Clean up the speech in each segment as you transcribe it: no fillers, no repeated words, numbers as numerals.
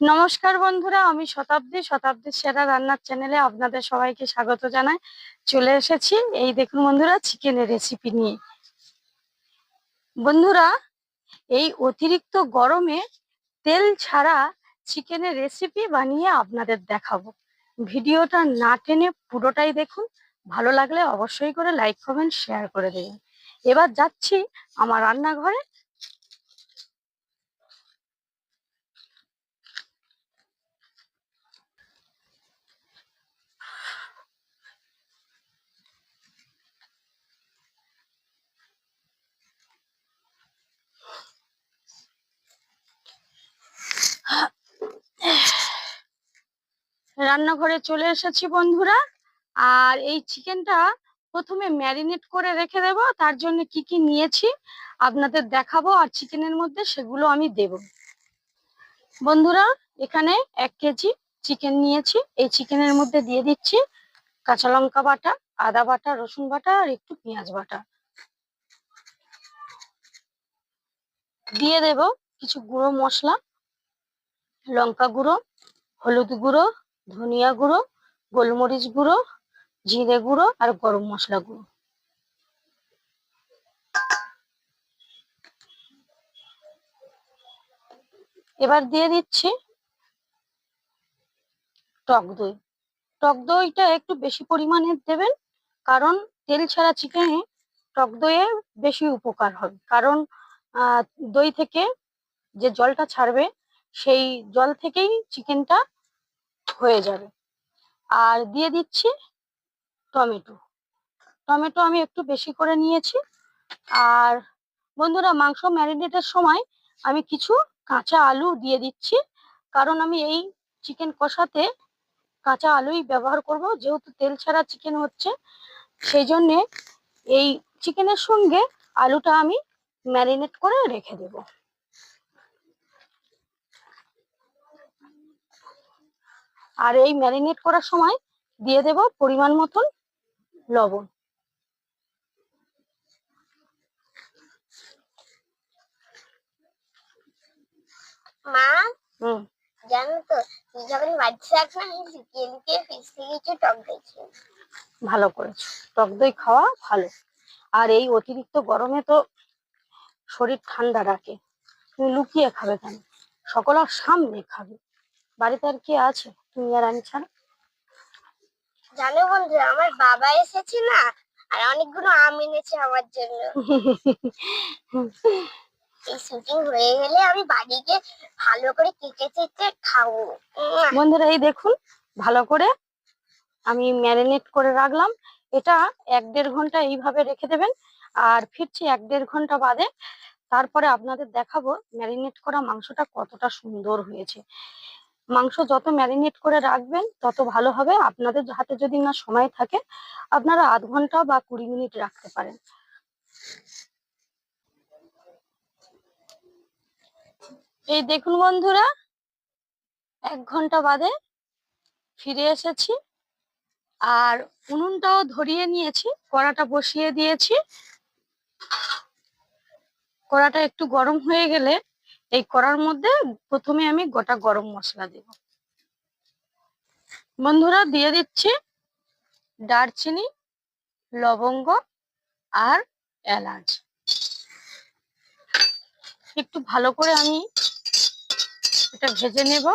নমস্কার বন্ধুরা, আমি শতাব্দীর সেরা রান্নার চ্যানেলে আপনাদের সবাইকে স্বাগত জানাই। চলে এসেছি এই দেখুন বন্ধুরা, চিকেনের রেসিপি নিয়ে। বন্ধুরা, এই অতিরিক্ত গরমে তেল ছাড়া চিকেনের রেসিপি বানিয়ে আপনাদের দেখাবো। ভিডিওটা না টেনে পুরোটাই দেখুন। ভালো লাগলে অবশ্যই করে লাইক কমেন্ট শেয়ার করে দেবেন। এবার যাচ্ছি আমার রান্নাঘরে। রান্নাঘরে চলে এসেছি বন্ধুরা। আর এই চিকেনটা প্রথমে ম্যারিনেট করে রেখে দেব। তার জন্য কি কি নিয়েছি আপনাদের দেখাবো, আর চিকেনের মধ্যে সেগুলো আমি দেব। বন্ধুরা, এখানে 1 কেজি চিকেন নিয়েছি। এই চিকেনের মধ্যে দিয়ে দিচ্ছি কাঁচা লঙ্কা বাটা, আদা বাটা, রসুন বাটা আর একটু পেঁয়াজ বাটা। দিয়ে দেব কিছু গুঁড়ো মশলা, লঙ্কা গুঁড়ো, হলুদ গুঁড়ো, ধনিয়া গুঁড়ো, গোলমরিচ গুঁড়ো, জিরে গুঁড়ো আর গরম মশলা গুঁড়ো। এবার দিয়ে দিচ্ছি টক দই। টক দইটা একটু বেশি পরিমাণে দেবেন, কারণ তেল ছাড়া চিকেনে টক দইয়ে বেশি উপকার হবে। কারণ আহ, দই থেকে যে জলটা ছাড়বে, সেই জল থেকেই চিকেনটা হয়ে যাবে। আর দিয়ে দিচ্ছি টমেটো। টমেটো আমি একটু বেশি করে নিয়েছি। আর বন্ধুরা, মাংস ম্যারিনেটের সময় আমি কিছু কাঁচা আলু দিয়ে দিচ্ছি, কারণ আমি এই চিকেন কষাতে কাঁচা আলুই ব্যবহার করব, যেহেতু তেল ছাড়া চিকেন হচ্ছে। সেই জন্যে এই চিকেনের সঙ্গে আলুটা আমি ম্যারিনেট করে রেখে দেব। আর এই ম্যারিনেট করার সময় দিয়ে দেব পরিমাণ মতন লবণ। মা, হুম, জানো তো, তুই যখন বাড়িতে থাক না, আমি লুকিয়ে লুকিয়ে ফ্রিজ থেকে কিছু টক দই খেয়ে নিই। ভালো করেছো। টক দই খাওয়া ভালো। আর এই অতিরিক্ত গরমে তো শরীর ঠান্ডা রাখে। তুমি লুকিয়ে খাবে কেন? সকলের সামনে খাবে। বাড়িতে আর কে আছে তুমি আর আমি ছাড়া? জানো বন্ধু, আমার বাবা এসেছে না, আর অনেকগুলো আম এনেছে আমার জন্য। এই শুটিং হয়ে গেলে আমি বাড়ি গিয়ে ভালো করে কেটে কেটে খাবো। বন্ধুরা, এই দেখুন, ভালো করে আমি ম্যারিনেট করে রাখলাম। এটা 1-1.5 ঘন্টা এইভাবে রেখে দেবেন। আর ফিরছি 1-1.5 ঘন্টা বাদে। তারপরে আপনাদের দেখাবো ম্যারিনেট করা মাংসটা কতটা সুন্দর হয়েছে। মাংস যত ম্যারিনেট করে রাখবেন তত ভালো হবে। আপনাদের হাতে যদি না সময় থাকে, আপনারা আধ ঘন্টা বা 20 মিনিট রাখতে পারেন। এই দেখুন বন্ধুরা, 1 ঘন্টা বাদে ফিরে এসেছি। আর উনুনটাও ধরিয়ে নিয়েছি, কড়াটা বসিয়ে দিয়েছি। কড়াটা একটু গরম হয়ে গেলে এই কড়ার মধ্যে প্রথমে আমি গোটা গরম মশলা দেব। বন্ধুরা, দিয়ে দিচ্ছি দারচিনি, লবঙ্গ আর এলাচ। একটু ভালো করে আমি এটা ভেজে নেব।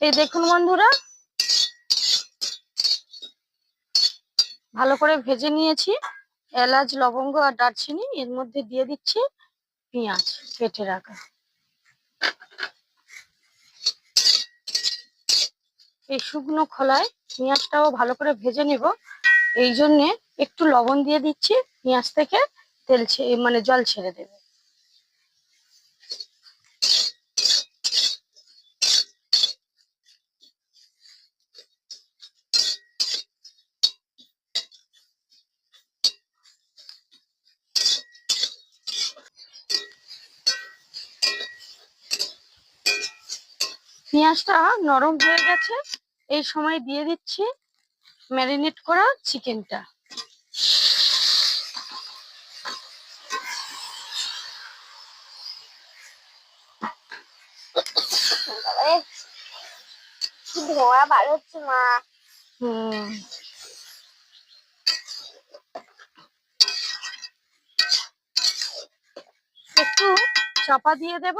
এই দেখুন বন্ধুরা, ভালো করে ভেজে নিয়েছি। এলাচ, লবঙ্গ আর দারচিনি, এর মধ্যে দিয়ে দিচ্ছি পেঁয়াজ কেটে রাখা। এই শুকনো খোলায় পেঁয়াজটাও ভালো করে ভেজে নেব। এই জন্যে একটু লবণ দিয়ে দিচ্ছি, পেঁয়াজ থেকে তেল মানে জল ছেড়ে দেবে। পেঁয়াজটা নরম হয়ে গেছে। এই সময় দিয়ে দিচ্ছি ম্যারিনেট করা চিকেনটা। এ কি ধোঁয়া বার হচ্ছে মা। হুম, একটু চাপা দিয়ে দেব।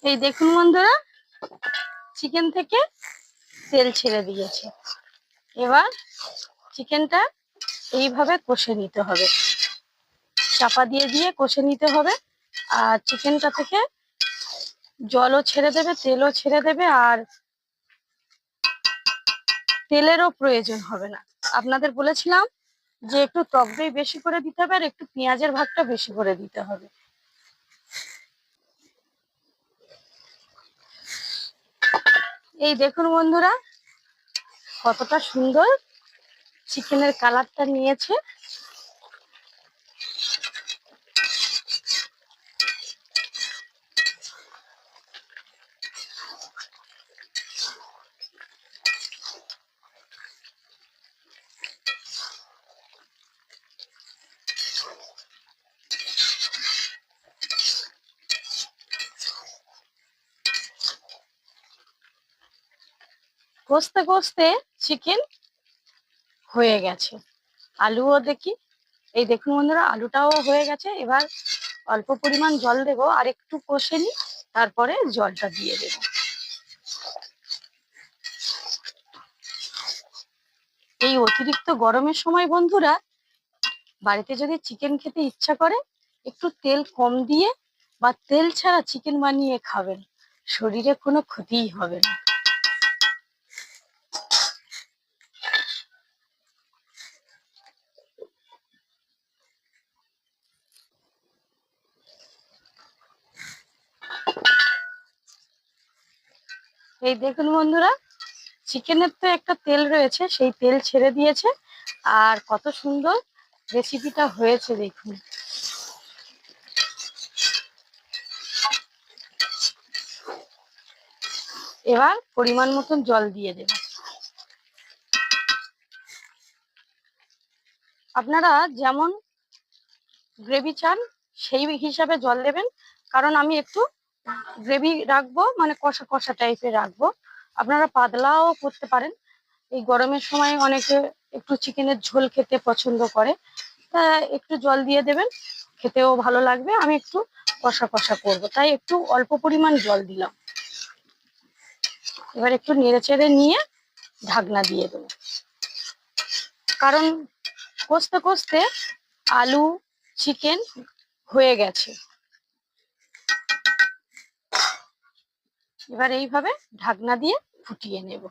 এই দেখুন বন্ধুরা, চিকেন থেকে তেল ছেড়ে দিয়েছে। এবার চিকেনটা এইভাবে কষে নিতে হবে, চাপা দিয়ে দিয়ে কষে নিতে হবে। আর চিকেনটা থেকে জলও ছেড়ে দেবে, তেলও ছেড়ে দেবে, আর তেলেরও প্রয়োজন হবে না। আপনাদের বলেছিলাম যে একটু টক দই বেশি করে দিতে হবে আর একটু পেঁয়াজের ভাগটা বেশি করে দিতে হবে। এই দেখুন বন্ধুরা, কতটা সুন্দর চিকেনের কালারটা নিয়েছে। কষতে কষতে চিকেন হয়ে গেছে। আলুও দেখি, এই দেখুন বন্ধুরা, আলুটাও হয়ে গেছে। এবার অল্প পরিমাণ জল দেবো, আর একটু কষে নিই, তারপরে জলটা দিয়ে দেবো। এই অতিরিক্ত গরমের সময় বন্ধুরা, বাড়িতে যদি চিকেন খেতে ইচ্ছা করে, একটু তেল কম দিয়ে বা তেল ছাড়া চিকেন বানিয়ে খাবেন, শরীরে কোনো ক্ষতিই হবে না। এই দেখুন বন্ধুরা, চিকেনের তো একটা তেল রয়েছে, সেই তেল ছেড়ে দিয়েছে। আর কত সুন্দর রেসিপিটা হয়েছে দেখুন। এবার পরিমাণ মতন জল দিয়ে দেব। আপনারা যেমন গ্রেভি চান সেই হিসাবে জল দেবেন, কারণ আমি একটু গ্রেভি রাখবো, মানে কষা কষা টাইপের রাখবো। আপনারা পাতলাও করতে পারেন। এই গরমের সময় অনেকে একটু চিকেনের ঝোল খেতে পছন্দ করে, তা একটু জল দিয়ে দেবেন, খেতেও ভালো লাগবে। আমি একটু কষা কষা করব, তাই একটু অল্প পরিমাণ জল দিলাম। এবার একটু নেড়ে চেড়ে নিয়ে ঢাকনা দিয়ে দেবো, কারণ কষতে কষতে আলু চিকেন হয়ে গেছে। এবার এইভাবে ঢাকনা দিয়ে ফুটিয়ে নেব।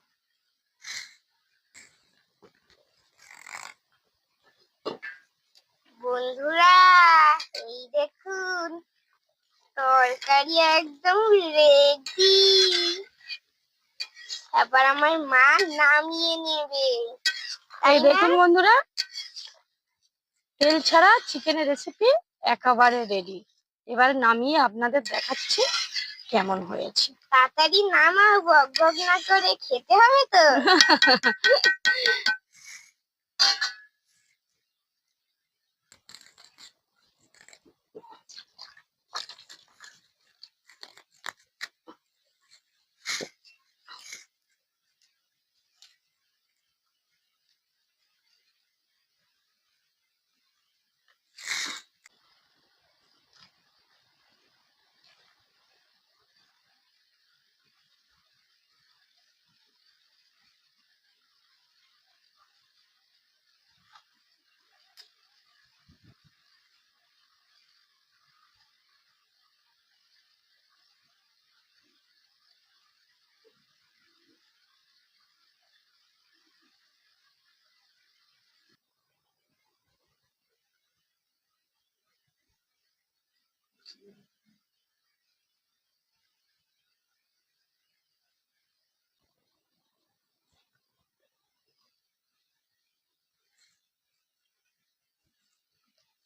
বন্ধুরা এই দেখুন, তরকারি একদম রেডি। এবার আমার মা নামিয়ে নেবে, এই তাই না? দেখুন বন্ধুরা, তেল ছাড়া চিকেনের রেসিপি একেবারে রেডি। এবার নামিয়ে আপনাদের দেখাচ্ছি কেমন হয়েছে। তাড়াতাড়ি নামাও, বক বক না করে খেতে হবে তো।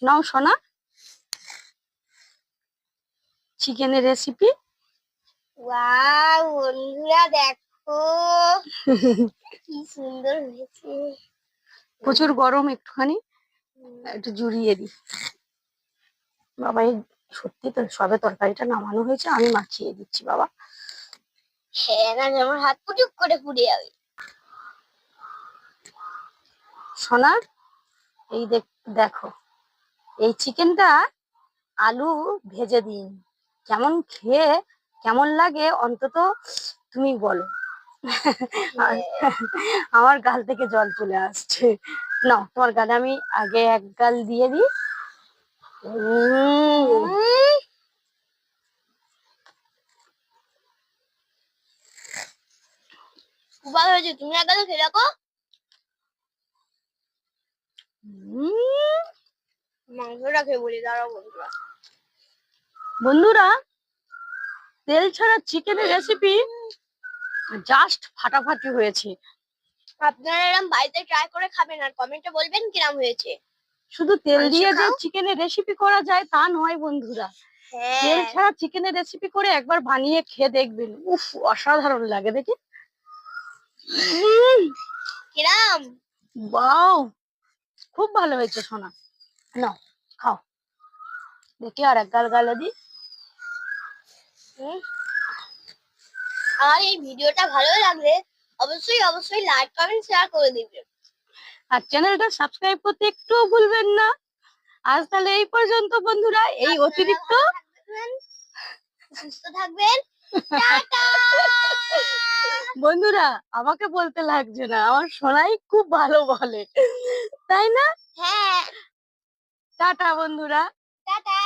নাও সোনা, চিকেনের রেসিপি। ওয়াও বন্ধুরা দেখো কি সুন্দর হয়েছে। প্রচুর গরম একটুখানি, একটু জুড়িয়ে দিই। বাবা এই সত্যি তো সবে তরকারিটা নামানো হয়েছে, আমি মাখিয়ে দিচ্ছি বাবা। হ্যাঁ, না আমার হাত পুটুক করে পুড়ে যাবে। সোনা এই দেখো এই চিকেনটা আলু ভেজে দিন, কেমন খেয়ে কেমন লাগে অন্তত তুমি বলো। আমার গাল থেকে জল চলে আসছে। নাও তোমার গালে আমি আগে এক গাল দিয়ে দিই। খুব ভালো হয়েছে, তুমি একবার খেয়ে দেখো। মাংসটা খেয়ে বলি, দাঁড়াও বন্ধুরা। বন্ধুরা তেল ছাড়া চিকেনের রেসিপি জাস্ট ফাটাফাটি হয়েছে। আপনারা এরকম বাড়িতে ট্রাই করে খাবেন আর কমেন্টে বলবেন কিরম হয়েছে। শুধু তেল মাংস দিয়ে যে খাও? চিকেনের রেসিপি করা যায় তা নয় বন্ধুরা, তেল হ্যাঁ, ছাড়া চিকেনের রেসিপি করে একবার বানিয়ে খেয়ে দেখবেন, উফ অসাধারণ লাগে দেখি। কিরম? ওয়াও, খুব ভালো হয়েছে সোনা। নাও খাও, দেখি আর এক গাল গালে দি। আর এই ভিডিওটা ভালো লাগলে অবশ্যই অবশ্যই লাইক কমেন্ট শেয়ার করে দিবেন। আর চ্যানেলটা সাবস্ক্রাইব করতে একটুও ভুলবেন না। আজ তাহলে এই পর্যন্ত বন্ধুরা, এই আপনারা অতিরিক্ত ভালো থাকবেন, সুস্থ থাকবেন। টাটা। বন্ধুরা আমাকে বলতে লাগছে না, আমার সোনাই খুব ভালো বলে, তাই না? হ্যাঁ, টাটা বন্ধুরা। টাটা।